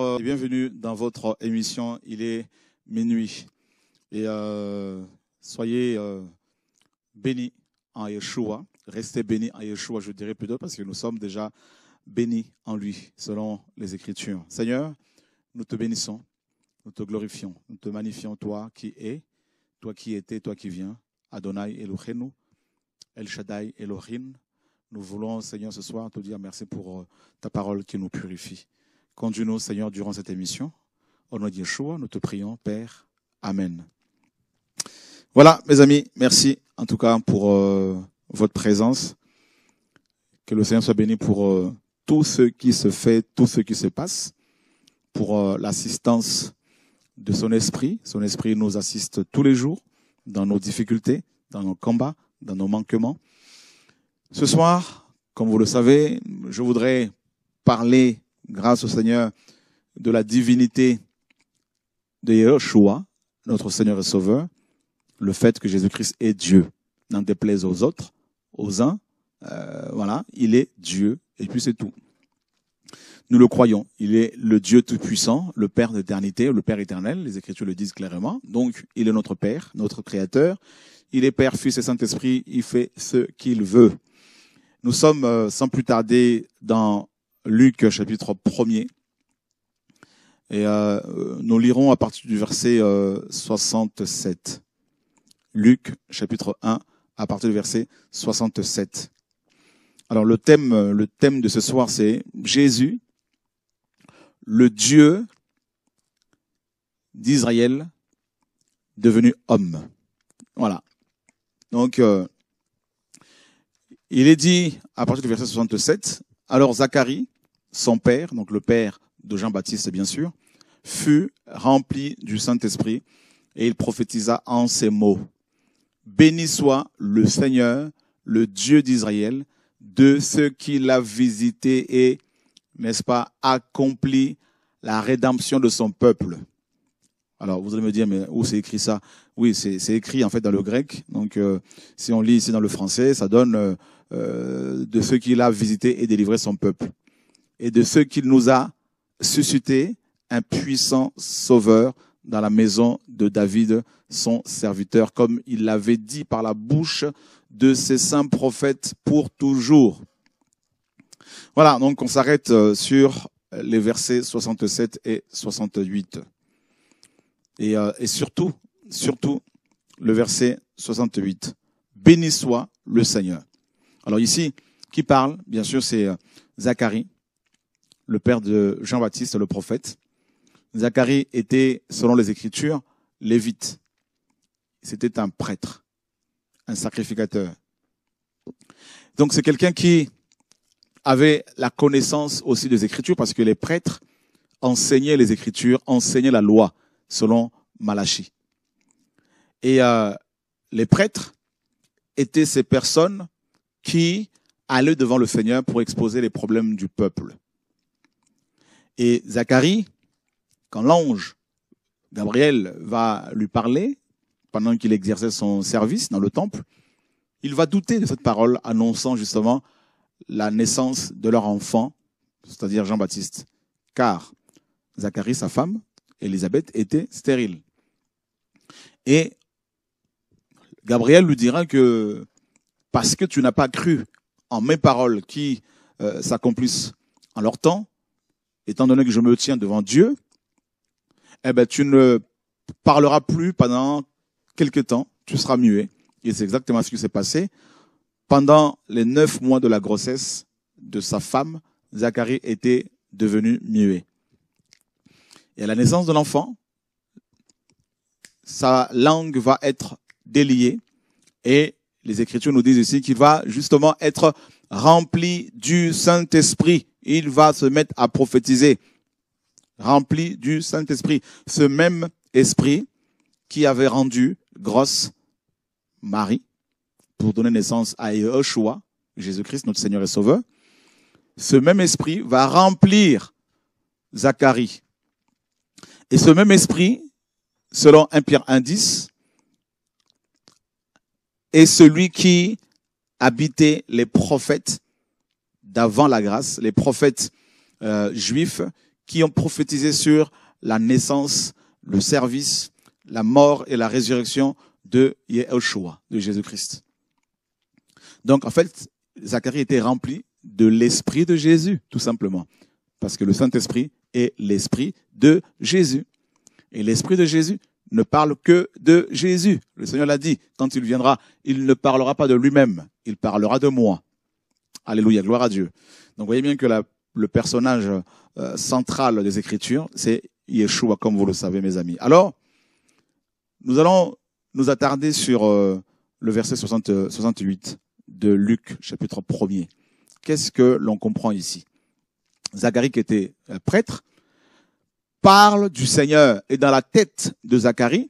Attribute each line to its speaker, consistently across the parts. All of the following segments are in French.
Speaker 1: et bienvenue dans votre émission. Il est minuit. Et soyez bénis en Yeshua. Restez bénis en Yeshua, je dirais plutôt, parce que nous sommes déjà bénis en lui, selon les Écritures. Seigneur, nous te bénissons, nous te glorifions, nous te magnifions, toi qui es, toi qui étais, toi qui viens, Adonai Elohenu, El Shaddai Elohim. Nous voulons, Seigneur, ce soir, te dire merci pour ta parole qui nous purifie. Conduis-nous, Seigneur, durant cette émission. Au nom de Yeshua, nous te prions, Père. Amen. Voilà, mes amis, merci en tout cas pour votre présence. Que le Seigneur soit béni pour tout ce qui se fait, tout ce qui se passe, pour l'assistance de son esprit. Son esprit nous assiste tous les jours dans nos difficultés, dans nos combats, dans nos manquements. Ce soir, comme vous le savez, je voudrais parler, grâce au Seigneur, de la divinité de Yeshua, notre Seigneur et Sauveur, le fait que Jésus-Christ est Dieu. N'en déplaise aux autres, aux uns, voilà, il est Dieu, et puis c'est tout. Nous le croyons, il est le Dieu Tout-Puissant, le Père d'éternité, le Père éternel, les Écritures le disent clairement. Donc, il est notre Père, notre Créateur. Il est Père, Fils et Saint-Esprit, il fait ce qu'il veut. Nous sommes sans plus tarder dans Luc chapitre 1er. Et nous lirons à partir du verset 67. Luc chapitre 1 à partir du verset 67. Alors le thème de ce soir, c'est Jésus, le Dieu d'Israël devenu homme. Voilà. Donc il est dit, à partir du verset 67, alors Zacharie, son père, donc le père de Jean-Baptiste bien sûr, fut rempli du Saint-Esprit et il prophétisa en ces mots. Béni soit le Seigneur, le Dieu d'Israël, de ce qu'il a visité et, n'est-ce pas, accompli la rédemption de son peuple. Alors, vous allez me dire, mais où c'est écrit ça? Oui, c'est écrit en fait dans le grec. Donc, si on lit ici dans le français, ça donne de ceux qu'il a visité et délivré son peuple. Et de ceux qu'il nous a suscité un puissant sauveur dans la maison de David, son serviteur, comme il l'avait dit par la bouche de ses saints prophètes pour toujours. Voilà, donc on s'arrête sur les versets 67 et 68. Et surtout, le verset 68. Béni soit le Seigneur. Alors ici, qui parle, bien sûr, c'est Zacharie, le père de Jean-Baptiste, le prophète. Zacharie était, selon les Écritures, lévite. C'était un prêtre, un sacrificateur. Donc c'est quelqu'un qui avait la connaissance aussi des Écritures, parce que les prêtres enseignaient les Écritures, enseignaient la loi, selon Malachie. Et les prêtres étaient ces personnes qui allaient devant le Seigneur pour exposer les problèmes du peuple. Et Zacharie, quand l'ange Gabriel va lui parler, pendant qu'il exerçait son service dans le temple, il va douter de cette parole annonçant justement la naissance de leur enfant, c'est-à-dire Jean-Baptiste. Car Zacharie, sa femme, Élisabeth, était stérile. Et Gabriel lui dira que parce que tu n'as pas cru en mes paroles qui s'accomplissent en leur temps, étant donné que je me tiens devant Dieu, eh ben tu ne parleras plus pendant quelque temps, tu seras muet. Et c'est exactement ce qui s'est passé. Pendant les 9 mois de la grossesse de sa femme, Zacharie était devenu muet. Et à la naissance de l'enfant, sa langue va être déliée et les Écritures nous disent ici qu'il va justement être rempli du Saint-Esprit. Il va se mettre à prophétiser. Rempli du Saint-Esprit. Ce même esprit qui avait rendu grosse Marie pour donner naissance à Yeshua, Jésus-Christ, notre Seigneur et Sauveur. Ce même esprit va remplir Zacharie. Et ce même esprit, selon 1 Pierre 1,10, est celui qui habitait les prophètes d'avant la grâce, les prophètes juifs qui ont prophétisé sur la naissance, le service, la mort et la résurrection de Yeshua, de Jésus-Christ. Donc, en fait, Zacharie était rempli de l'esprit de Jésus, tout simplement. Parce que le Saint-Esprit est l'esprit de Jésus. Et l'esprit de Jésus ne parle que de Jésus. Le Seigneur l'a dit, quand il viendra, il ne parlera pas de lui-même, il parlera de moi. Alléluia, gloire à Dieu. Donc, vous voyez bien que le personnage central des Écritures, c'est Yeshua, comme vous le savez, mes amis. Alors, nous allons nous attarder sur le verset 68 de Luc, chapitre 1er. Qu'est-ce que l'on comprend ici? Zacharie, qui était prêtre, parle du Seigneur. Et dans la tête de Zacharie,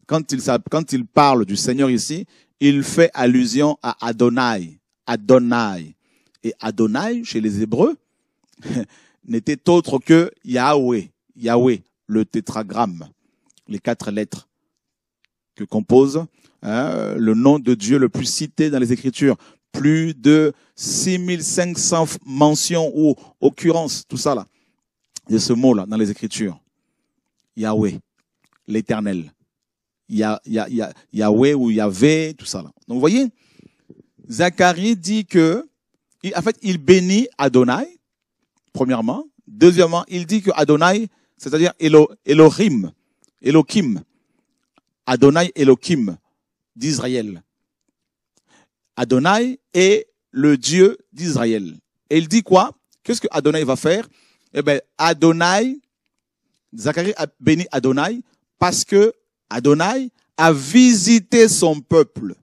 Speaker 1: quand il parle du Seigneur ici, il fait allusion à Adonai. Adonai. Et Adonai, chez les Hébreux, n'était autre que Yahweh. Yahweh, le tétragramme, les 4 lettres que compose le nom de Dieu le plus cité dans les Écritures. Plus de 6500 mentions ou occurrences, tout ça là, de ce mot-là dans les Écritures. Yahweh, l'Éternel. Yahweh ou Yahvé, tout ça là. Donc vous voyez, Zacharie dit que, en fait, il bénit Adonai, premièrement. Deuxièmement, il dit que Adonai, c'est-à-dire Elohim, Elohim, Adonai Elohim d'Israël. Adonai est le Dieu d'Israël. Et il dit quoi? Qu'est-ce que Adonai va faire? Eh bien, Adonai, Zacharie a béni Adonai parce que Adonai a visité son peuple.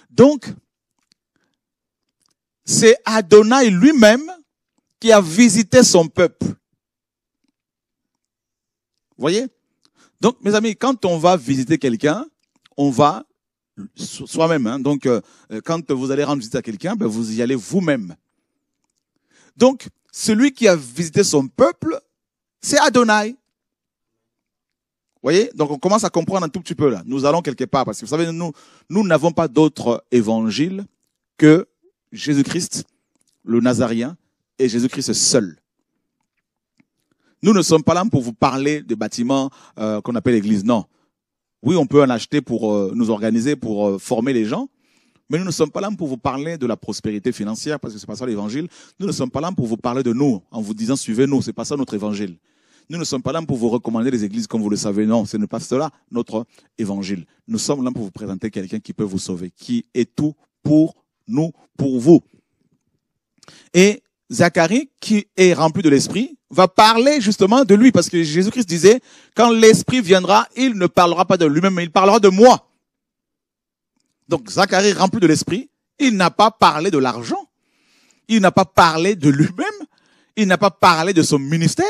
Speaker 1: Donc, c'est Adonai lui-même qui a visité son peuple. Vous voyez? Donc, mes amis, quand on va visiter quelqu'un, on va soi-même. Donc, quand vous allez rendre visite à quelqu'un, ben, vous y allez vous-même. Donc, celui qui a visité son peuple, c'est Adonai. Vous voyez? Donc, on commence à comprendre un tout petit peu là. Nous allons quelque part, parce que vous savez, nous n'avons pas d'autre évangile que Jésus-Christ, le Nazaréen, et Jésus-Christ seul. Nous ne sommes pas là pour vous parler de bâtiments qu'on appelle l'église, non. Oui, on peut en acheter pour nous organiser, pour former les gens, mais nous ne sommes pas là pour vous parler de la prospérité financière, parce que c'est pas ça l'évangile. Nous ne sommes pas là pour vous parler de nous, en vous disant suivez-nous, c'est pas ça notre évangile. Nous ne sommes pas là pour vous recommander les églises comme vous le savez, non, ce n'est pas cela notre évangile. Nous sommes là pour vous présenter quelqu'un qui peut vous sauver, qui est tout pour nous, pour vous. Et Zacharie, qui est rempli de l'esprit, va parler justement de lui, parce que Jésus-Christ disait, quand l'esprit viendra, il ne parlera pas de lui-même, mais il parlera de moi. Donc Zacharie, rempli de l'esprit, il n'a pas parlé de l'argent, il n'a pas parlé de lui-même, il n'a pas parlé de son ministère,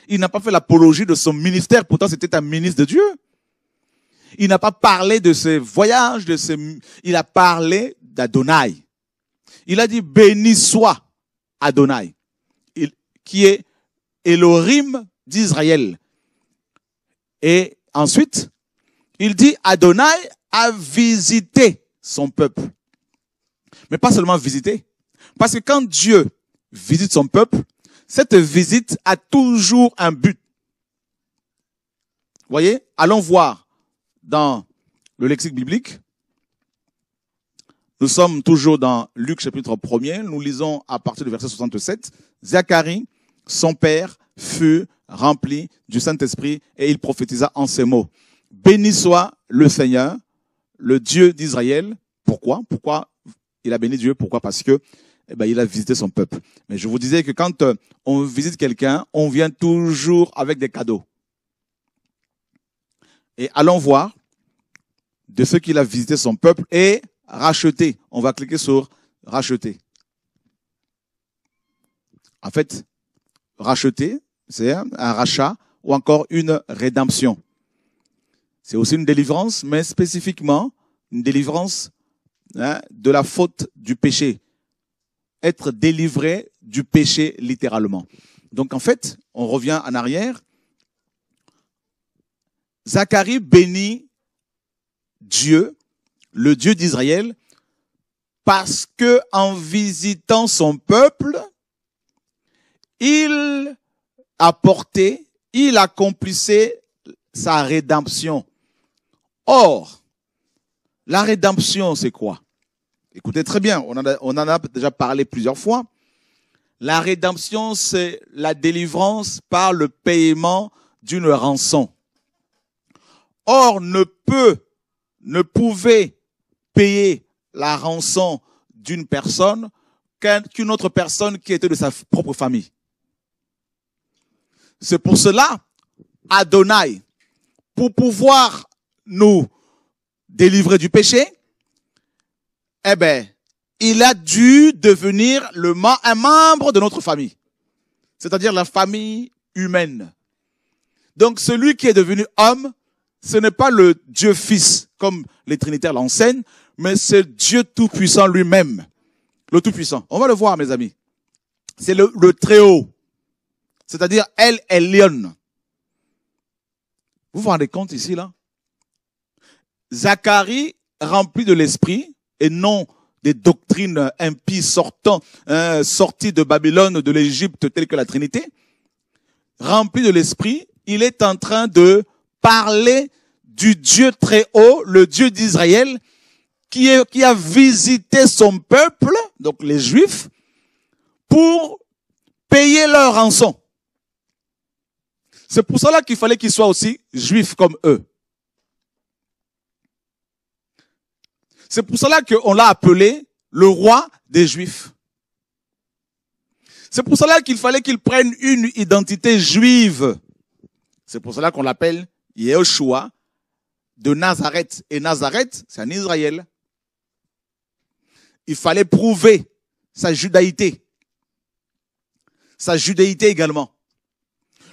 Speaker 1: il n'a pas fait l'apologie de son ministère, pourtant c'était un ministre de Dieu. Il n'a pas parlé de ses voyages, il a parlé d'Adonai. Il a dit, béni soit Adonai, qui est Elohim d'Israël. Et ensuite, il dit, Adonai a visité son peuple. Mais pas seulement visité. Parce que quand Dieu visite son peuple, cette visite a toujours un but. Vous voyez, allons voir dans le lexique biblique. Nous sommes toujours dans Luc chapitre 1er. Nous lisons à partir du verset 67. Zacharie, son père, fut rempli du Saint-Esprit et il prophétisa en ces mots. Béni soit le Seigneur, le Dieu d'Israël. Pourquoi? Pourquoi il a béni Dieu? Pourquoi? Parce que il a visité son peuple. Mais je vous disais que quand on visite quelqu'un, on vient toujours avec des cadeaux. Et allons voir de ce qu'il a visité son peuple et racheter. On va cliquer sur racheter. En fait, racheter, c'est un rachat ou encore une rédemption. C'est aussi une délivrance, mais spécifiquement une délivrance de la faute du péché. Être délivré du péché littéralement. Donc en fait, on revient en arrière. Zacharie bénit Dieu, le Dieu d'Israël, parce que en visitant son peuple, il apportait, il accomplissait sa rédemption. Or, la rédemption, c'est quoi? Écoutez très bien, on en a déjà parlé plusieurs fois. La rédemption, c'est la délivrance par le paiement d'une rançon. Or, ne pouvait payer la rançon d'une personne qu'une autre personne qui était de sa propre famille. C'est pour cela, Adonai, pour pouvoir nous délivrer du péché, eh ben, il a dû devenir un membre de notre famille. C'est-à-dire la famille humaine. Donc, celui qui est devenu homme, ce n'est pas le Dieu Fils, comme les Trinitaires l'enseignent, mais c'est Dieu Tout-Puissant lui-même. Le Tout-Puissant. On va le voir, mes amis. C'est le Très-Haut. C'est-à-dire El Elyon. Vous vous rendez compte ici, là? Zacharie, rempli de l'esprit, et non des doctrines impies sorties de Babylone, de l'Égypte, telles que la Trinité, rempli de l'esprit, il est en train de parler du Dieu très haut, le Dieu d'Israël, qui a visité son peuple, donc les Juifs, pour payer leur rançon. C'est pour cela qu'il fallait qu'ils soient aussi juifs comme eux. C'est pour cela qu'on l'a appelé le roi des Juifs. C'est pour cela qu'il fallait qu'il prenne une identité juive. C'est pour cela qu'on l'appelle Yehoshua de Nazareth. Et Nazareth, c'est en Israël. Il fallait prouver sa judaïté. Sa judaïté également.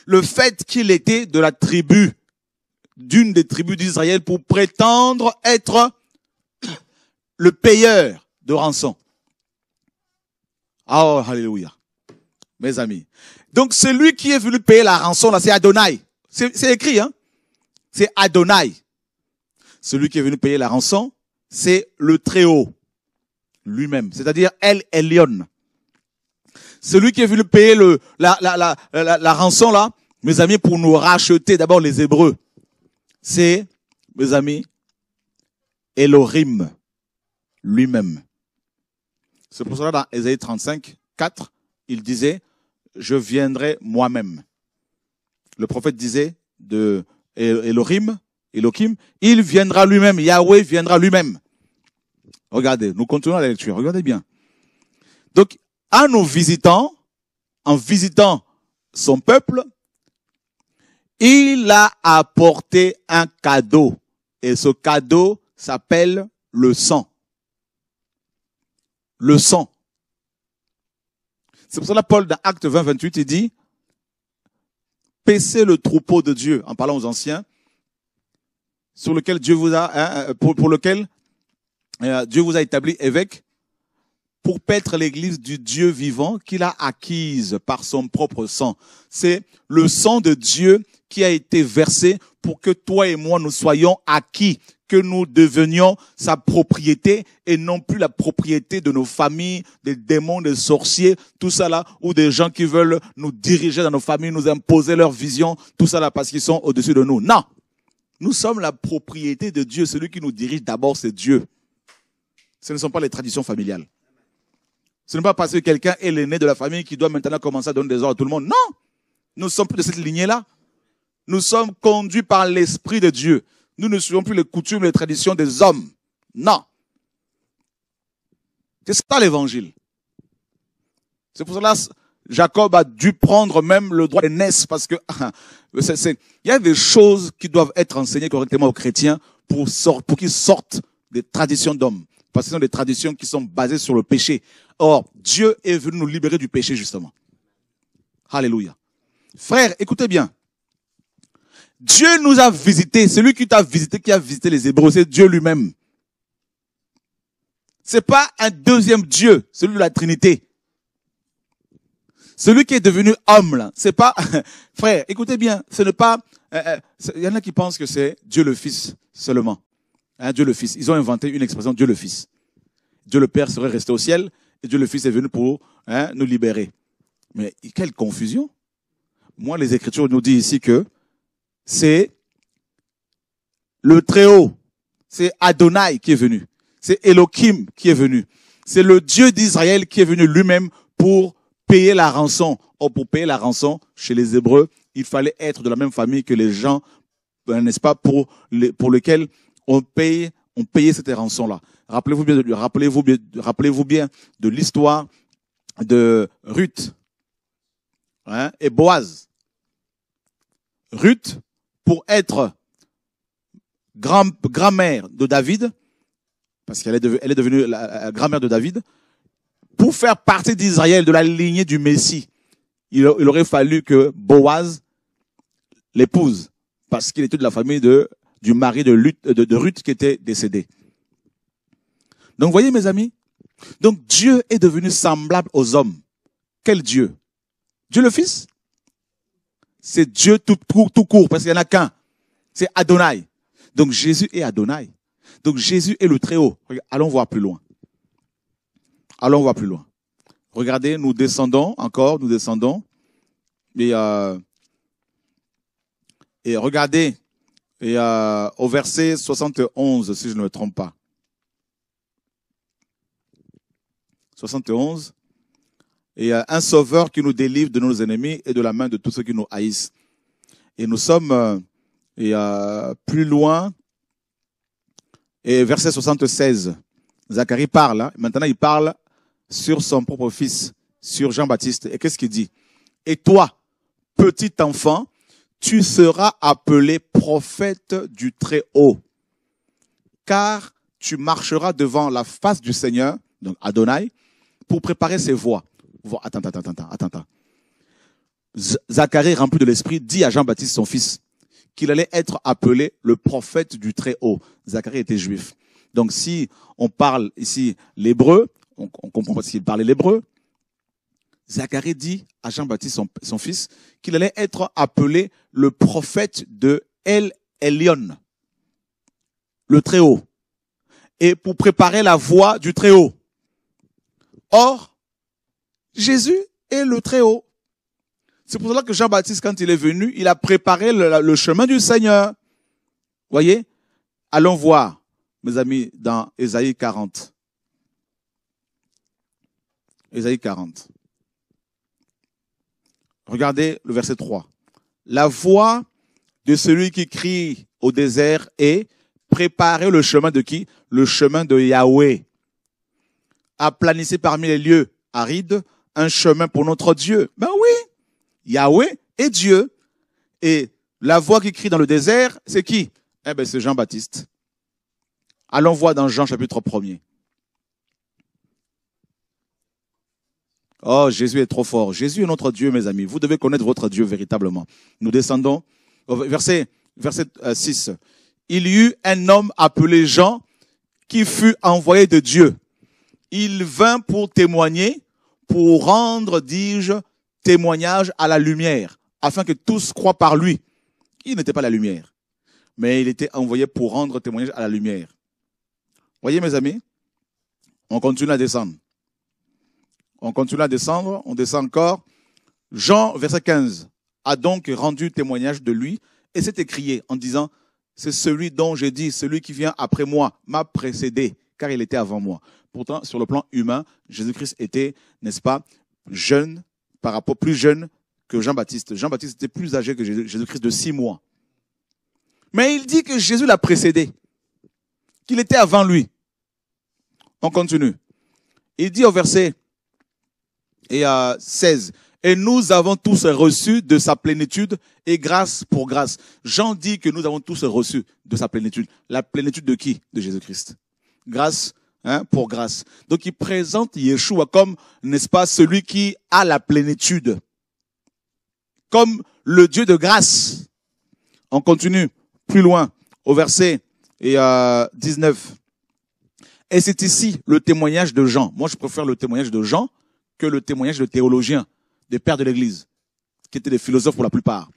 Speaker 1: Le fait qu'il était de la tribu, d'une des tribus d'Israël, pour prétendre être le payeur de rançon. Oh, alléluia. Mes amis. Donc, celui qui est venu payer la rançon, là, c'est Adonai. C'est écrit, hein. C'est Adonai. Celui qui est venu payer la rançon, c'est le Très-Haut lui-même. C'est-à-dire El Elyon. Celui qui est venu payer la rançon, là, mes amis, pour nous racheter, d'abord les Hébreux, c'est, mes amis, Elohim lui-même. C'est pour cela, dans Ésaïe 35, 4, il disait, je viendrai moi-même. Le prophète disait de Elohim, il viendra lui-même, Yahweh viendra lui-même. Regardez, nous continuons la lecture, regardez bien. Donc, en visitant son peuple, il a apporté un cadeau. Et ce cadeau s'appelle le sang. Le sang. C'est pour cela que Paul, dans Acte 20, 28, il dit, paissez le troupeau de Dieu, en parlant aux anciens, sur lequel Dieu vous a, pour lequel Dieu vous a établi évêque, pour paître l'église du Dieu vivant qu'il a acquise par son propre sang. C'est le sang de Dieu qui a été versé pour que toi et moi nous soyons acquis, que nous devenions sa propriété et non plus la propriété de nos familles, des démons, des sorciers, tout ça là, ou des gens qui veulent nous diriger dans nos familles, nous imposer leur vision, tout ça là parce qu'ils sont au-dessus de nous. Non! Nous sommes la propriété de Dieu. Celui qui nous dirige d'abord, c'est Dieu. Ce ne sont pas les traditions familiales. Ce n'est pas parce que quelqu'un est l'aîné de la famille qui doit maintenant commencer à donner des ordres à tout le monde. Non! Nous ne sommes plus de cette lignée-là. Nous sommes conduits par l'Esprit de Dieu. Nous ne suivons plus les coutumes et les traditions des hommes. Non. C'est ça l'évangile. C'est pour cela que Jacob a dû prendre même le droit d'aînesse parce que il y a des choses qui doivent être enseignées correctement aux chrétiens pour qu'ils sortent des traditions d'hommes. Parce que ce sont des traditions qui sont basées sur le péché. Or, Dieu est venu nous libérer du péché, justement. Alléluia. Frères, écoutez bien. Dieu nous a visités. Celui qui t'a visité, qui a visité les Hébreux, c'est Dieu lui-même. C'est pas un deuxième Dieu, celui de la Trinité. Celui qui est devenu homme, là, c'est pas, frère, écoutez bien, ce n'est pas, il y en a qui pensent que c'est Dieu le Fils seulement. Hein, Dieu le Fils. Ils ont inventé une expression, Dieu le Fils. Dieu le Père serait resté au ciel, et Dieu le Fils est venu pour nous libérer. Mais quelle confusion! Moi, les Écritures nous disent ici que c'est le Très-Haut, c'est Adonai qui est venu, c'est Elohim qui est venu, c'est le Dieu d'Israël qui est venu lui-même pour payer la rançon. Or, pour payer la rançon, chez les Hébreux, il fallait être de la même famille que les gens, n'est-ce pas, pour lesquels on payait cette rançon-là. Rappelez-vous bien de l'histoire de Ruth, hein, et Boaz. Ruth, pour être grand-mère de David, parce qu'elle elle est devenue la grand-mère de David, pour faire partie d'Israël, de la lignée du Messie, il aurait fallu que Boaz l'épouse, parce qu'il était de la famille du mari de Ruth qui était décédé. Donc, voyez mes amis, donc Dieu est devenu semblable aux hommes. Quel Dieu? Dieu le Fils? C'est Dieu tout court, parce qu'il n'y en a qu'un. C'est Adonai. Donc Jésus est Adonai. Donc Jésus est le Très-Haut. Allons voir plus loin. Allons voir plus loin. Regardez, nous descendons. Et regardez, au verset 71, si je ne me trompe pas. 71. Et un sauveur qui nous délivre de nos ennemis et de la main de tous ceux qui nous haïssent. Et nous sommes plus loin. Et verset 76. Zacharie parle. Hein. Maintenant, il parle sur son propre fils, sur Jean-Baptiste. Et qu'est-ce qu'il dit? Et toi, petit enfant, tu seras appelé prophète du Très-Haut, car tu marcheras devant la face du Seigneur, donc Adonai, pour préparer ses voies. Attends. Zacharie, rempli de l'Esprit, dit à Jean-Baptiste, son fils, qu'il allait être appelé le prophète du Très-Haut. Zacharie était juif. Donc si on parle ici l'hébreu, on comprend parce qu'il parlait l'hébreu. Zacharie dit à Jean-Baptiste, son fils, qu'il allait être appelé le prophète de El Elyon, le Très-Haut, et pour préparer la voie du Très-Haut. Or, Jésus est le Très-Haut. C'est pour cela que Jean-Baptiste, quand il est venu, il a préparé le chemin du Seigneur. Voyez? Allons voir, mes amis, dans Ésaïe 40. Ésaïe 40. Regardez le verset 3. La voix de celui qui crie au désert est préparer le chemin de qui? Le chemin de Yahweh. Aplanissez parmi les lieux arides un chemin pour notre Dieu. Ben oui, Yahweh est Dieu. Et la voix qui crie dans le désert, c'est qui? Eh ben c'est Jean-Baptiste. Allons voir dans Jean chapitre 1er. Oh, Jésus est trop fort. Jésus est notre Dieu, mes amis. Vous devez connaître votre Dieu véritablement. Nous descendons au verset 6. Il y eut un homme appelé Jean qui fut envoyé de Dieu. Il vint pour témoigner, pour rendre, dis-je, témoignage à la lumière, afin que tous croient par lui. Il n'était pas la lumière, mais il était envoyé pour rendre témoignage à la lumière. Voyez mes amis, on continue à descendre. On descend encore. Jean, verset 15, a donc rendu témoignage de lui et s'est écrié en disant, c'est celui dont j'ai dit, celui qui vient après moi m'a précédé, car il était avant moi. Pourtant, sur le plan humain, Jésus-Christ était, n'est-ce pas, jeune, par rapport plus jeune que Jean-Baptiste. Jean-Baptiste était plus âgé que Jésus-Christ de 6 mois. Mais il dit que Jésus l'a précédé, qu'il était avant lui. On continue. Il dit au verset 16, et nous avons tous reçu de sa plénitude et grâce pour grâce. Jean dit que nous avons tous reçu de sa plénitude. La plénitude de qui? De Jésus-Christ. Grâce pour grâce. Donc il présente Yeshua comme, n'est-ce pas, celui qui a la plénitude. Comme le Dieu de grâce. On continue plus loin au verset 19. Et c'est ici le témoignage de Jean. Moi je préfère le témoignage de Jean que le témoignage de théologiens, des pères de l'Église, qui étaient des philosophes pour la plupart.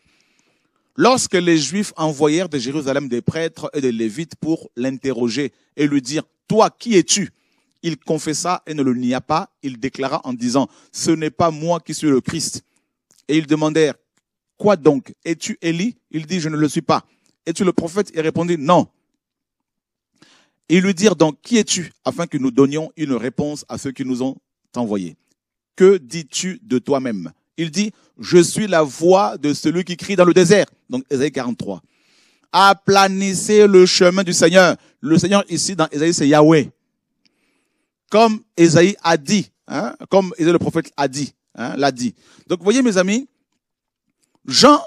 Speaker 1: Lorsque les Juifs envoyèrent de Jérusalem des prêtres et des Lévites pour l'interroger et lui dire, toi, qui es-tu? Il confessa et ne le nia pas. Il déclara en disant, ce n'est pas moi qui suis le Christ. Et ils demandèrent, quoi donc? Es-tu Élie? Il dit, je ne le suis pas. Es-tu le prophète? Il répondit, non. Et ils lui dirent donc, qui es-tu? Afin que nous donnions une réponse à ceux qui nous ont envoyés. Que dis-tu de toi-même? Il dit, je suis la voix de celui qui crie dans le désert. Donc, Ésaïe 43. Aplanissez le chemin du Seigneur. Le Seigneur ici, dans Ésaïe, c'est Yahweh. Comme Ésaïe a dit, hein, comme Ésaïe le prophète a dit, hein, l'a dit. Donc, vous voyez, mes amis, Jean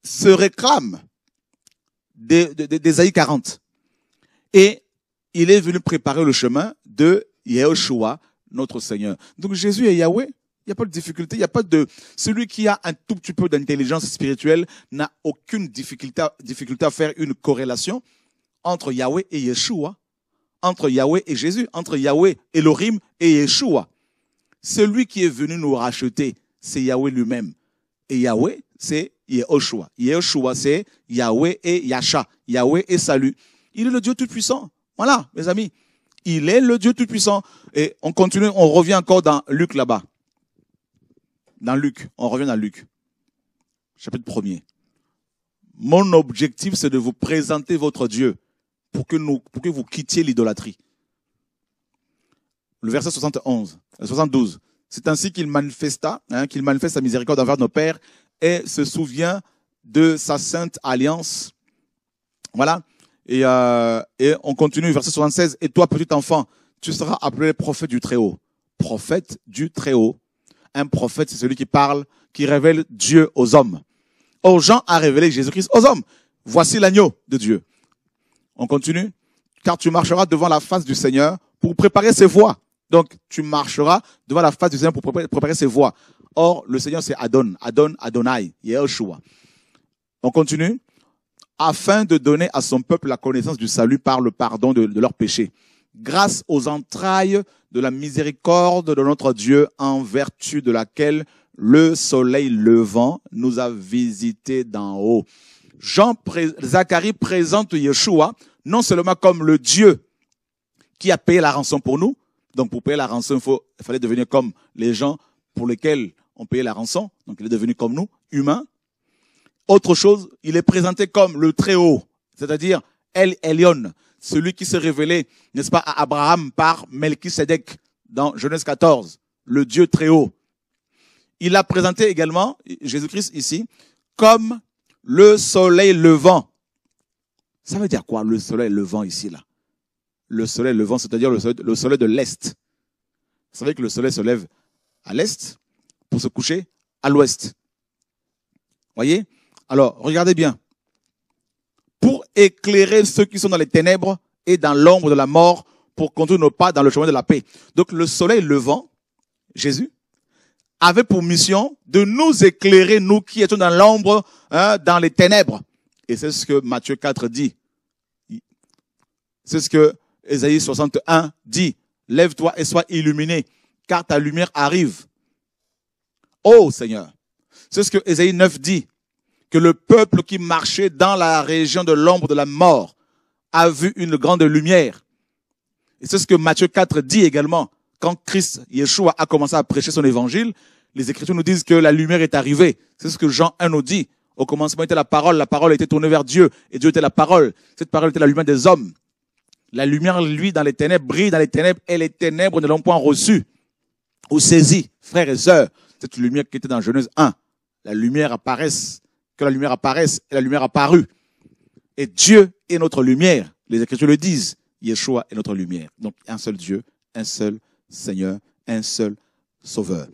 Speaker 1: se réclame d'Ésaïe 40. Et il est venu préparer le chemin de Yahushua, notre Seigneur. Donc Jésus est Yahweh. Il n'y a pas de difficulté. Il n'y a pas de... Celui qui a un tout petit peu d'intelligence spirituelle n'a aucune difficulté à faire une corrélation entre Yahweh et Yeshua, entre Yahweh et Jésus, entre Yahweh, Elohim et Yeshua. Celui qui est venu nous racheter, c'est Yahweh lui-même. Et Yahweh, c'est Yehoshua. Yehoshua, c'est Yahweh et Yasha. Yahweh et salut. Il est le Dieu tout-puissant. Voilà, mes amis. Il est le Dieu tout-puissant. Et on continue, on revient encore dans Luc là-bas. Dans Luc, on revient dans Luc. Chapitre 1er. Mon objectif, c'est de vous présenter votre Dieu pour que vous quittiez l'idolâtrie. Le verset 72. C'est ainsi qu'il manifeste sa miséricorde envers nos pères et se souvient de sa sainte alliance. Voilà. Et on continue, verset 76. Et toi, petit enfant, tu seras appelé prophète du Très-Haut. Prophète du Très-Haut. Un prophète, c'est celui qui parle, qui révèle Dieu aux hommes. Or, Jean a révélé Jésus-Christ aux hommes. Voici l'agneau de Dieu. On continue. Car tu marcheras devant la face du Seigneur pour préparer ses voies. Donc, tu marcheras devant la face du Seigneur pour préparer ses voies. Or, le Seigneur, c'est Adonai, Yehoshua. On continue. Afin de donner à son peuple la connaissance du salut par le pardon de leurs péchés. Grâce aux entrailles de la miséricorde de notre Dieu, en vertu de laquelle le soleil levant nous a visités d'en haut. Zacharie présente Yeshua non seulement comme le Dieu qui a payé la rançon pour nous. Donc pour payer la rançon, il fallait devenir comme les gens pour lesquels on payait la rançon. Donc il est devenu comme nous, humain. Autre chose, il est présenté comme le Très-Haut, c'est-à-dire El Elyon, celui qui s'est révélé, n'est-ce pas, à Abraham par Melchisédek dans Genèse 14, le Dieu Très-Haut. Il a présenté également, Jésus-Christ ici, comme le soleil levant. Ça veut dire quoi, le soleil levant ici, là? Le soleil levant, c'est-à-dire le soleil de l'Est. Vous savez que le soleil se lève à l'Est pour se coucher à l'Ouest. Voyez? Alors, regardez bien. Pour éclairer ceux qui sont dans les ténèbres et dans l'ombre de la mort, pour conduire nos pas dans le chemin de la paix. Donc, le soleil levant, Jésus, avait pour mission de nous éclairer, nous qui étions dans l'ombre, dans les ténèbres. Et c'est ce que Matthieu 4 dit. C'est ce que Ésaïe 61 dit. Lève-toi et sois illuminé, car ta lumière arrive. Ô Seigneur. C'est ce que Ésaïe 9 dit. Que le peuple qui marchait dans la région de l'ombre de la mort a vu une grande lumière. Et c'est ce que Matthieu 4 dit également. Quand Christ, Yeshua, a commencé à prêcher son évangile, les Écritures nous disent que la lumière est arrivée. C'est ce que Jean 1 nous dit. Au commencement était la parole était tournée vers Dieu, et Dieu était la parole. Cette parole était la lumière des hommes. La lumière, lui, dans les ténèbres, brille dans les ténèbres, et les ténèbres ne l'ont point reçue ou saisie. Frères et sœurs, cette lumière qui était dans Genèse 1, la lumière apparaisse, que la lumière apparaisse, et la lumière apparut. Et Dieu est notre lumière. Les Écritures le disent. Yeshua est notre lumière. Donc, un seul Dieu, un seul Seigneur, un seul Sauveur.